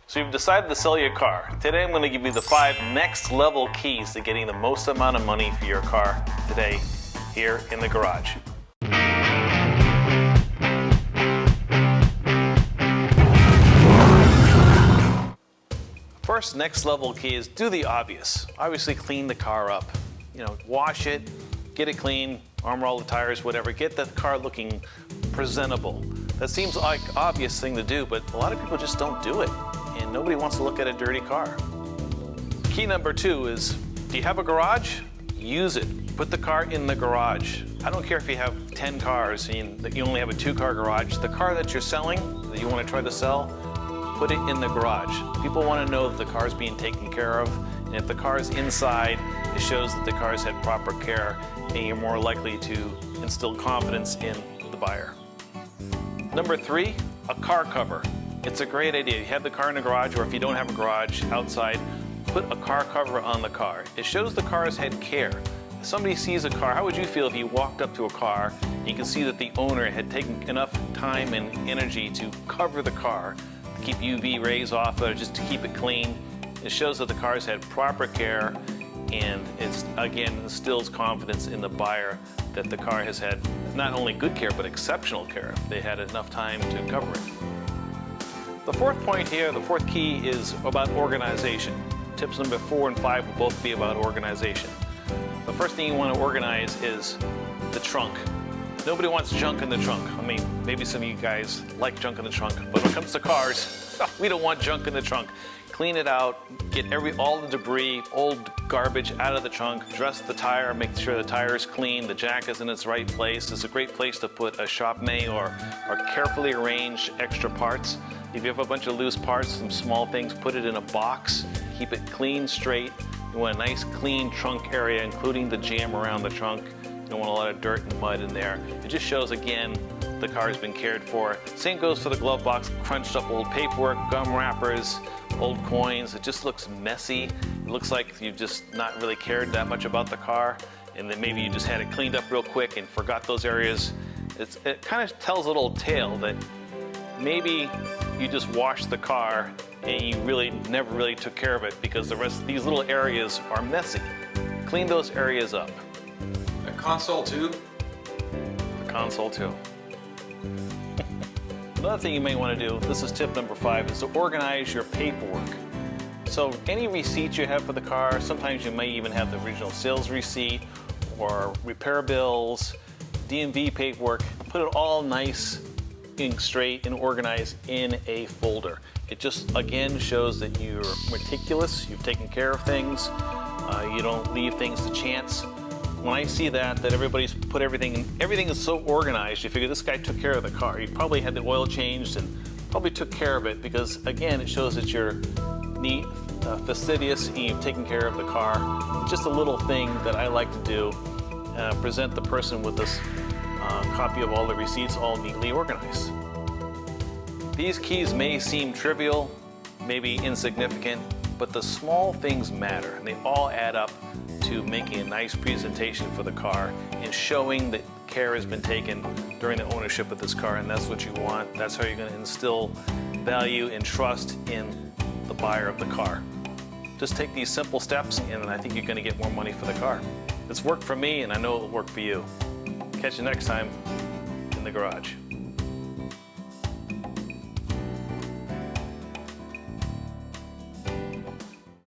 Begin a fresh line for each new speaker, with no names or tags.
So you've decided to sell your car. Today I'm going to give you the 5 next level keys to getting the most amount of money for your car today here in the garage. First next level key is do the obvious. Obviously clean the car up. Wash it, get it clean, armor all the tires, whatever. Get the car looking presentable. That seems like an obvious thing to do, but a lot of people just don't do it. And nobody wants to look at a dirty car. Key number 2 is, do you have a garage? Use it. Put the car in the garage. I don't care if you have 10 cars and that you only have a 2-car garage. The car that you're selling, that you want to try to sell, put it in the garage. People want to know that the car's being taken care of. And if the car's inside, it shows that the car's had proper care and you're more likely to instill confidence in the buyer. Number 3, a car cover. It's a great idea. You have the car in the garage, or if you don't have a garage outside, put a car cover on the car. It shows the car's had care. If somebody sees a car, how would you feel if you walked up to a car and you can see that the owner had taken enough time and energy to cover the car, to keep UV rays off of it, just to keep it clean? It shows that the car's had proper care, and it's, again, instills confidence in the buyer that the car has had not only good care, but exceptional care. They had enough time to cover it. The 4th point here, the 4th key, is about organization. Tips number 4 and 5 will both be about organization. The first thing you want to organize is the trunk. Nobody wants junk in the trunk. I mean, maybe some of you guys like junk in the trunk, but when it comes to cars, we don't want junk in the trunk. Clean it out, get all the debris, old garbage out of the trunk, dress the tire, make sure the tire is clean, the jack is in its right place. It's a great place to put a shop may or carefully arranged extra parts. If you have a bunch of loose parts, some small things, put it in a box, keep it clean, straight. You want a nice clean trunk area, including the jam around the trunk. You don't want a lot of dirt and mud in there. It just shows, again, the car has been cared for. Same goes for the glove box, crunched up old paperwork, gum wrappers, old coins. It just looks messy. It looks like you've just not really cared that much about the car, and then maybe you just had it cleaned up real quick and forgot those areas. It kind of tells a little tale that maybe you just washed the car and you really never really took care of it because the rest of these little areas are messy. Clean those areas up.
The console too?
The console too. Another thing you may want to do, this is tip number 5, is to organize your paperwork. So any receipts you have for the car, sometimes you may even have the original sales receipt or repair bills, DMV paperwork, put it all nice and straight and organized in a folder. It just, again, shows that you're meticulous, you've taken care of things, you don't leave things to chance. When I see that everybody's put everything is so organized, you figure this guy took care of the car. He probably had the oil changed and probably took care of it because, again, it shows that you're neat, fastidious, and you've taken care of the car. It's just a little thing that I like to do, present the person with this copy of all the receipts all neatly organized. These keys may seem trivial, maybe insignificant, but the small things matter, and they all add up to making a nice presentation for the car and showing that care has been taken during the ownership of this car, and that's what you want. That's how you're going to instill value and trust in the buyer of the car. Just take these simple steps and I think you're going to get more money for the car. It's worked for me and I know it'll work for you. Catch you next time in the garage.